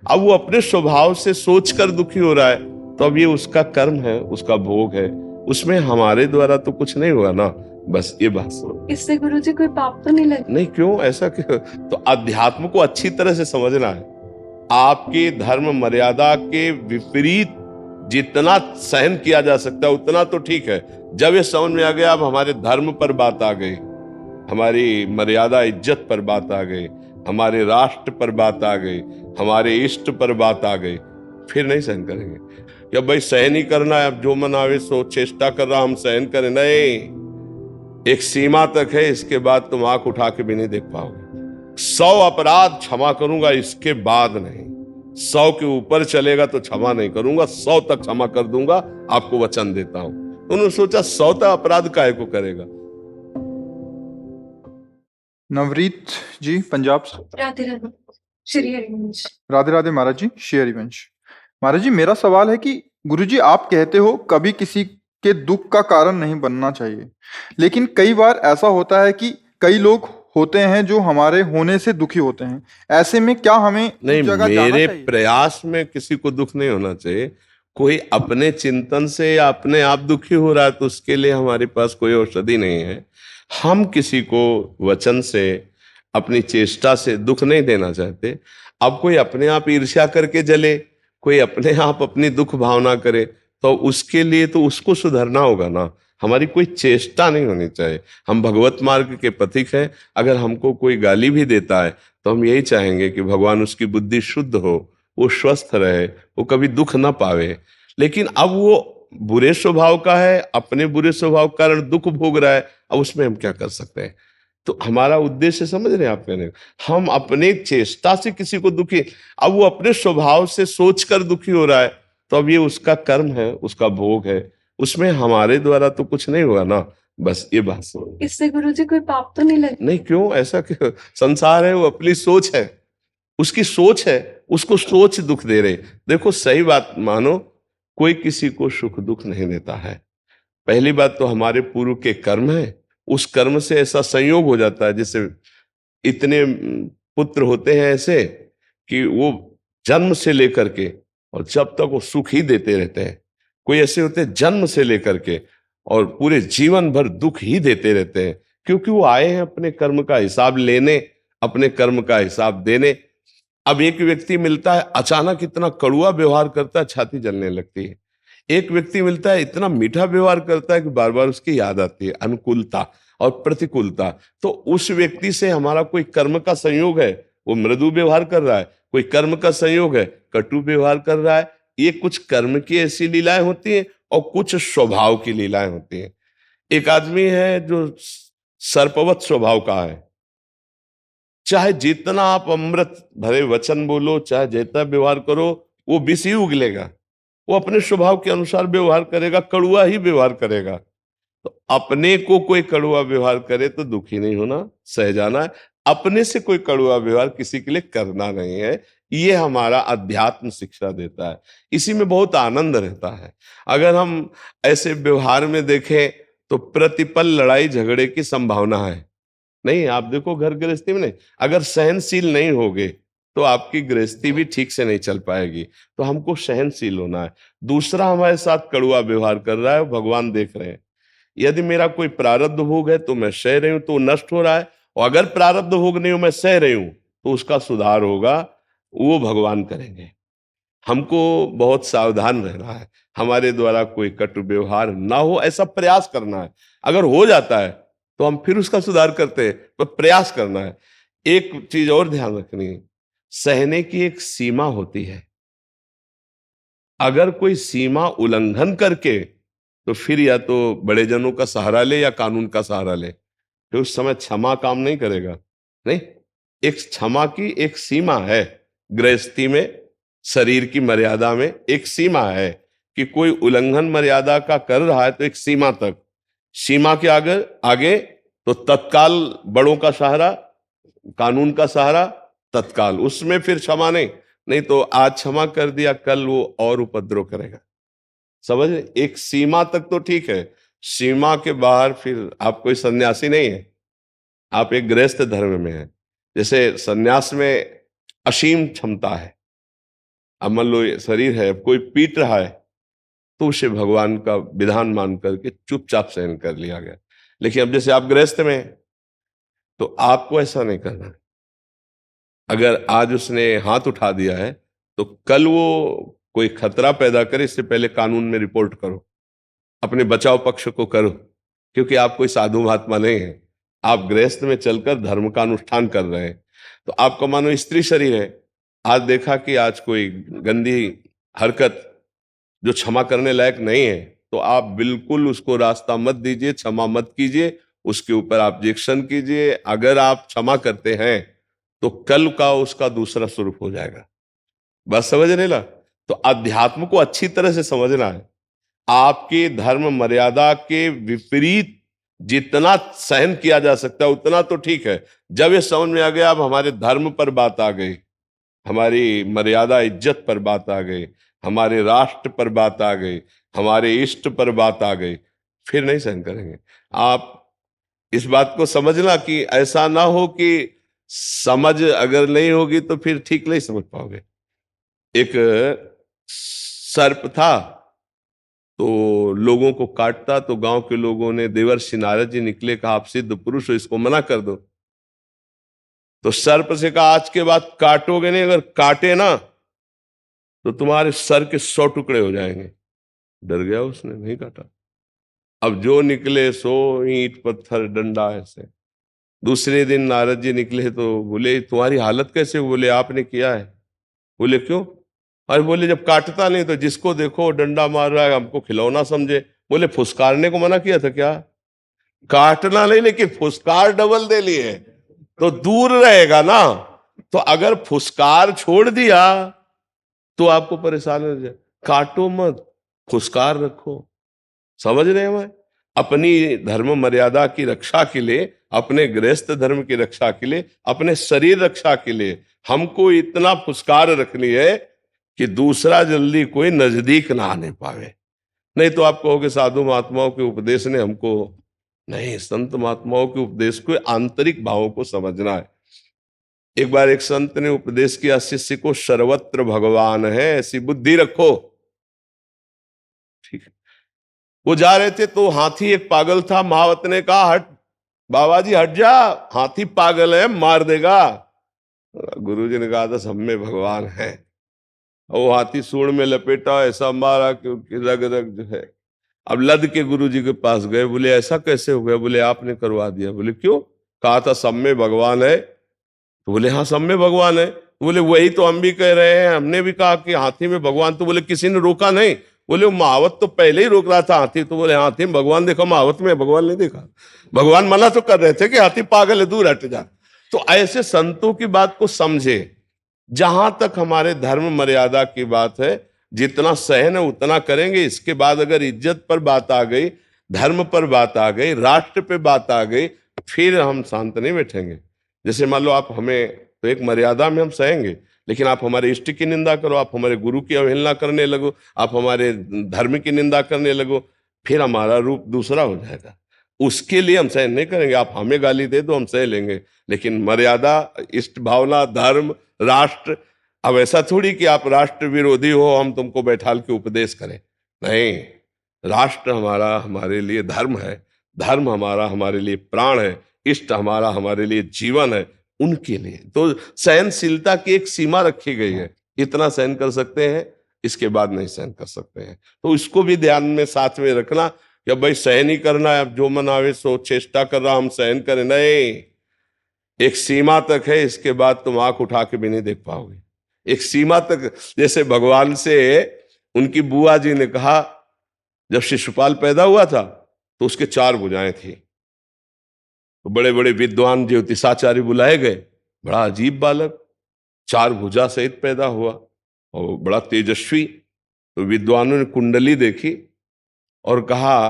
अब वो अपने स्वभाव से सोचकर दुखी हो रहा है, तो अब ये उसका कर्म है, उसका भोग है, उसमें हमारे द्वारा तो कुछ नहीं हुआ ना। बस ये बात समझ। इससे गुरुजी कोई पाप तो नहीं लगे? नहीं, क्यों ऐसा क्यों? तो अध्यात्म को अच्छी तरह से समझना है। आपकी धर्म मर्यादा के विपरीत जितना सहन किया जा सकता है उतना तो ठीक है। जब ये समझ में आ गया, अब हमारे धर्म पर बात आ गई, हमारी मर्यादा इज्जत पर बात आ गई, हमारे राष्ट्र पर बात आ गई, हमारे इष्ट पर बात आ गई, फिर नहीं सहन करेंगे। या भाई सहन ही करना है, अब जो मन आवे सो चेष्टा कर रहा हम सहन करें, नहीं। एक सीमा तक है, इसके बाद तुम आंख उठा के भी नहीं देख पाओगे। 100 अपराध क्षमा करूंगा, इसके बाद नहीं। 100 के ऊपर चलेगा तो क्षमा नहीं करूंगा, 100 तक क्षमा कर दूंगा, आपको वचन देता हूं। उन्होंने सोचा 100 तक अपराध काहे को करेगा। नवरीत जी पंजाब से। राधे राधे श्री हरिवंश। राधे राधे महाराज जी, श्री हरिवंश। महाराज जी, मेरा सवाल है कि गुरुजी आप कहते हो कभी किसी के दुख का कारण नहीं बनना चाहिए, लेकिन कई बार ऐसा होता है कि कई लोग होते हैं जो हमारे होने से दुखी होते हैं। ऐसे में क्या हमें नहीं, उस जगह जाना मेरे चाहिए? प्रयास में किसी को दुख नहीं होना चाहिए। कोई अपने चिंतन से या अपने आप दुखी हो रहा है तो उसके लिए हमारे पास कोई औषधि नहीं है। हम किसी को वचन से, अपनी चेष्टा से दुख नहीं देना चाहते। अब कोई अपने आप ईर्ष्या करके जले, कोई अपने आप अपनी दुख भावना करे, तो उसके लिए तो उसको सुधरना होगा ना। हमारी कोई चेष्टा नहीं होनी चाहिए। हम भगवत मार्ग के पथिक हैं। अगर हमको कोई गाली भी देता है तो हम यही चाहेंगे कि भगवान उसकी बुद्धि शुद्ध हो, वो स्वस्थ रहे, वो कभी दुख ना पावे। लेकिन अब वो बुरे स्वभाव का है, अपने बुरे स्वभाव के कारण दुख भोग रहा है, अब उसमें हम क्या कर सकते हैं। तो हमारा उद्देश्य समझ रहे हैं आप कहने का? हम अपने चेष्टा से किसी को दुखी, अब वो अपने स्वभाव से सोचकर दुखी हो रहा है, तो अब ये उसका कर्म है, उसका भोग है, उसमें हमारे द्वारा तो कुछ नहीं हुआ ना। बस ये बात समझ। इससे गुरुजी कोई पाप तो नहीं लगे? नहीं, क्यों ऐसा क्यों? संसार है, वो अपनी सोच है, उसकी सोच है, उसको सोच दुख दे रहे। देखो सही बात मानो, कोई किसी को सुख दुख नहीं देता है। पहली बात तो हमारे पूर्व के कर्म है, उस कर्म से ऐसा संयोग हो जाता है। जैसे इतने पुत्र होते हैं ऐसे कि वो जन्म से लेकर के और जब तक वो सुख ही देते रहते हैं। कोई ऐसे होते हैं जन्म से लेकर के और पूरे जीवन भर दुख ही देते रहते हैं, क्योंकि वो आए हैं अपने कर्म का हिसाब लेने, अपने कर्म का हिसाब देने। अब एक व्यक्ति मिलता है, अचानक इतना कड़वा व्यवहार करता है, छाती जलने लगती है। एक व्यक्ति मिलता है, इतना मीठा व्यवहार करता है कि बार बार उसकी याद आती है, अनुकूलता और प्रतिकूलता। तो उस व्यक्ति से हमारा कोई कर्म का संयोग है, वो मृदु व्यवहार कर रहा है, कोई कर्म का संयोग है, कटु व्यवहार कर रहा है। ये कुछ कर्म की ऐसी लीलाएं होती हैं और कुछ स्वभाव की लीलाएं होती हैं। एक आदमी है जो सर्पवत स्वभाव का है, चाहे जितना आप अमृत भरे वचन बोलो, चाहे जितना व्यवहार करो, वो विष ही उगलेगा। वो अपने स्वभाव के अनुसार व्यवहार करेगा, कड़ुआ ही व्यवहार करेगा। तो अपने को कोई कड़ुआ व्यवहार करे तो दुखी नहीं होना, सह जाना है। अपने से कोई कड़ुआ व्यवहार किसी के लिए करना नहीं है। ये हमारा अध्यात्म शिक्षा देता है। इसी में बहुत आनंद रहता है। अगर हम ऐसे व्यवहार में देखें तो प्रतिपल लड़ाई झगड़े की संभावना है। नहीं, आप देखो घर गृहस्थी में नहीं, अगर सहनशील नहीं होगे तो आपकी गृहस्थी भी ठीक से नहीं चल पाएगी। तो हमको सहनशील होना है। दूसरा हमारे साथ कड़ुआ व्यवहार कर रहा है, भगवान देख रहे हैं। यदि मेरा कोई प्रारब्ध भोग है तो मैं सह रही हूं, तो वो नष्ट हो रहा है। और अगर प्रारब्ध भोग नहीं हो, मैं सह रही हूं, तो उसका सुधार होगा, वो भगवान करेंगे। हमको बहुत सावधान रहना है, हमारे द्वारा कोई कटु व्यवहार ना हो, ऐसा प्रयास करना है। अगर हो जाता है तो हम फिर उसका सुधार करते हैं, पर प्रयास करना है। एक चीज और ध्यान रखनी है, सहने की एक सीमा होती है। अगर कोई सीमा उल्लंघन करके, तो फिर या तो बड़े जनों का सहारा ले या कानून का सहारा ले, फिर उस समय क्षमा काम नहीं करेगा। नहीं, एक क्षमा की एक सीमा है। गृहस्थी में, शरीर की मर्यादा में एक सीमा है कि कोई उल्लंघन मर्यादा का कर रहा है तो एक सीमा तक, सीमा के आगे आगे तो तत्काल बड़ों का सहारा, कानून का सहारा तत्काल, उसमें फिर क्षमा नहीं। नहीं तो आज क्षमा कर दिया, कल वो और उपद्रव करेगा। समझ रहे? एक सीमा तक तो ठीक है, सीमा के बाहर फिर आप कोई सन्यासी नहीं है, आप एक गृहस्थ धर्म में हैं। जैसे सन्यास में असीम क्षमता है, अब मान लो ये शरीर है, अब कोई पीट रहा है तो उसे भगवान का विधान मान करके चुपचाप सहन कर लिया गया। लेकिन अब जैसे आप गृहस्थ में हैं, तो आपको ऐसा नहीं करना है। अगर आज उसने हाथ उठा दिया है तो कल वो कोई खतरा पैदा करे इससे पहले कानून में रिपोर्ट करो, अपने बचाव पक्ष को करो, क्योंकि आप कोई साधु महात्मा नहीं है, आप गृहस्थ में चलकर धर्म का अनुष्ठान कर रहे हैं। तो आपका मानो स्त्री शरीर है, आज देखा कि आज कोई गंदी हरकत जो क्षमा करने लायक नहीं है, तो आप बिल्कुल उसको रास्ता मत दीजिए, क्षमा मत कीजिए, उसके ऊपर ऑब्जेक्शन कीजिए। अगर आप क्षमा करते हैं तो कल का उसका दूसरा स्वरूप हो जाएगा। बस समझ रहे ना? तो अध्यात्म को अच्छी तरह से समझना है। आपके धर्म मर्यादा के विपरीत जितना सहन किया जा सकता है उतना तो ठीक है। जब ये समझ में आ गया, अब हमारे धर्म पर बात आ गई, हमारी मर्यादा इज्जत पर बात आ गई, हमारे राष्ट्र पर बात आ गई, हमारे इष्ट पर बात आ गई, फिर नहीं सहन करेंगे। आप इस बात को समझना कि ऐसा ना हो कि समझ अगर नहीं होगी तो फिर ठीक नहीं समझ पाओगे। एक सर्प था, तो लोगों को काटता, तो गांव के लोगों ने देवर्षि नारद जी निकले, कहा आप सिद्ध पुरुष हो, इसको मना कर दो। तो सर्प से कहा आज के बाद काटोगे नहीं, अगर काटे ना तो तुम्हारे सर के 100 टुकड़े हो जाएंगे। डर गया, उसने नहीं काटा। अब जो निकले सो ईंट पत्थर डंडा ऐसे। दूसरे दिन नारद जी निकले तो बोले तुम्हारी हालत कैसे? बोले आपने किया है। बोले क्यों? अरे बोले जब काटता नहीं तो जिसको देखो डंडा मार रहा है, हमको खिलौना समझे। बोले फुसकारने को मना किया था क्या? काटना नहीं, लेकिन फुसकार डबल दे लिए तो दूर रहेगा ना। तो अगर फुसकार छोड़ दिया तो आपको परेशान हो जाए। काटो मत, फुसकार रखो। समझ रहे हैं? मैं अपनी धर्म मर्यादा की रक्षा के लिए, अपने गृहस्थ धर्म की रक्षा के लिए, अपने शरीर रक्षा के लिए हमको इतना फुसकार रखनी है कि दूसरा जल्दी कोई नजदीक ना आने पावे। नहीं तो आप कहोगे साधु महात्माओं के उपदेश ने हमको, नहीं, संत महात्माओं के उपदेश को आंतरिक भावों को समझना है। एक बार एक संत ने उपदेश किया शिष्य को, सर्वत्र भगवान है ऐसी बुद्धि रखो। ठीक है। वो जा रहे थे तो हाथी एक पागल था। महावत ने कहा हट बाबा जी, हट जा, हाथी पागल है, मार देगा। गुरुजी ने कहा था सब में भगवान है। और वो हाथी सूंड में लपेटा, ऐसा मारा कि उसकी रग रग जो है। अब लद के गुरुजी के पास गए, बोले ऐसा कैसे हो गया? बोले आपने करवा दिया। बोले क्यों? कहा था सब में भगवान है। तो बोले हाँ सब में भगवान है। तो बोले वही तो हम भी कह रहे हैं, हमने भी कहा कि हाथी में भगवान। तो बोले किसी ने रोका नहीं। बोले वो महावत तो पहले ही रोक रहा था हाथी। तो बोले हाथी में भगवान देखा, महावत में भगवान नहीं देखा। भगवान मना तो कर रहे थे कि हाथी पागल है, दूर हट जा। तो ऐसे संतों की बात को समझे। जहां तक हमारे धर्म मर्यादा की बात है, जितना सहन है उतना करेंगे। इसके बाद अगर इज्जत पर बात आ गई, धर्म पर बात आ गई, राष्ट्र पे बात आ गई, फिर हम शांत नहीं बैठेंगे। जैसे मान लो आप हमें, तो एक मर्यादा में हम सहेंगे, लेकिन आप हमारे इष्ट की निंदा करो, आप हमारे गुरु की अवहेलना करने लगो, आप हमारे धर्म की निंदा करने लगो, फिर हमारा रूप दूसरा हो जाएगा। उसके लिए हम सहन नहीं करेंगे। आप हमें गाली दे दो, हम सह लेंगे, लेकिन मर्यादा, इष्ट भावना, धर्म, राष्ट्र, अब ऐसा थोड़ी कि आप राष्ट्र विरोधी हो, हम तुमको बैठाल के उपदेश करें। नहीं, राष्ट्र हमारा हमारे लिए धर्म है, धर्म हमारा हमारे लिए प्राण है, इष्ट हमारा हमारे लिए जीवन है। उनके लिए तो सहनशीलता की एक सीमा रखी गई है। इतना सहन कर सकते हैं, इसके बाद नहीं सहन कर सकते हैं। तो इसको भी ध्यान में साथ में रखना कि भाई सहन ही करना है। अब जो मन आवे सो चेष्टा कर रहा हम सहन करें, नहीं, एक सीमा तक है, इसके बाद तुम आंख उठा के भी नहीं देख पाओगे। एक सीमा तक, जैसे भगवान से उनकी बुआ जी ने कहा, जब शिशुपाल पैदा हुआ था तो उसके 4 भुजाएं थी। तो बड़े बड़े विद्वान ज्योतिषाचार्य बुलाए गए। बड़ा अजीब बालक, 4 भुजा सहित पैदा हुआ और बड़ा तेजस्वी। तो विद्वानों ने कुंडली देखी और कहा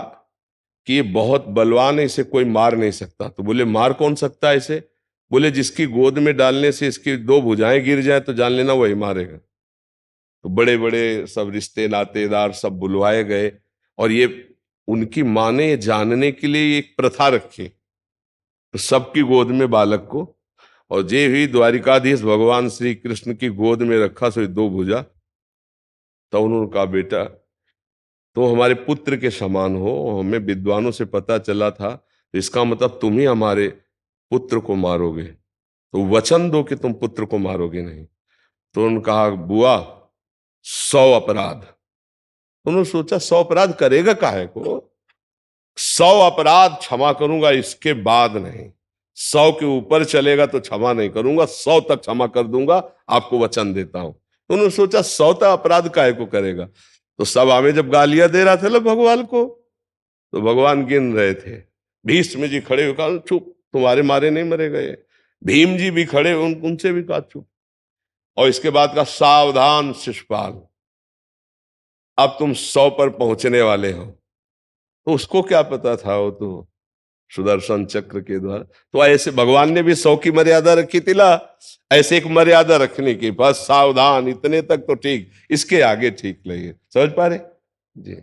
कि ये बहुत बलवान है, इसे कोई मार नहीं सकता। तो बोले मार कौन सकता है इसे? बोले जिसकी गोद में डालने से इसकी 2 भुजाएं गिर जाए तो जान लेना वही मारेगा। तो बड़े बड़े सब रिश्ते नातेदार सब बुलवाए गए और ये उनकी माँ ने जानने के लिए एक प्रथा रखी। तो सबकी गोद में बालक को, और जे ही द्वारिकाधीश भगवान श्री कृष्ण की गोद में रखा, सो 2 भुजा तो उन्होंने कहा, बेटा तुम हमारे पुत्र के समान हो, हमें विद्वानों से पता चला था, तो इसका मतलब तुम ही हमारे पुत्र को मारोगे, तो वचन दो कि तुम पुत्र को मारोगे नहीं। तो उन्होंने कहा, बुआ 100 अपराध। उन्होंने सोचा 100 अपराध करेगा काहे को, 100 अपराध क्षमा करूंगा, इसके बाद नहीं। 100 के ऊपर चलेगा तो क्षमा नहीं करूंगा, 100 तक क्षमा कर दूंगा, आपको वचन देता हूं। उन्होंने सोचा 100 तक अपराध काहे को करेगा। तो सभा में जब गालियां दे रहा था ना भगवान को, तो भगवान गिन रहे थे। भीष्म जी खड़े हुए कहा, चुप, तुम्हारे मारे नहीं मरे गए। भीम जी भी खड़े, उनसे भी कहा चुप। और इसके बाद का, सावधान शिशुपाल, अब तुम 100 पर पहुंचने वाले हो। तो उसको क्या पता था, वो तो सुदर्शन चक्र के द्वारा। तो ऐसे भगवान ने भी 100 की मर्यादा रखी थी ला, ऐसे एक मर्यादा रखने की, बस सावधान, इतने तक तो ठीक, इसके आगे ठीक नहीं है। समझ पा रहे जी।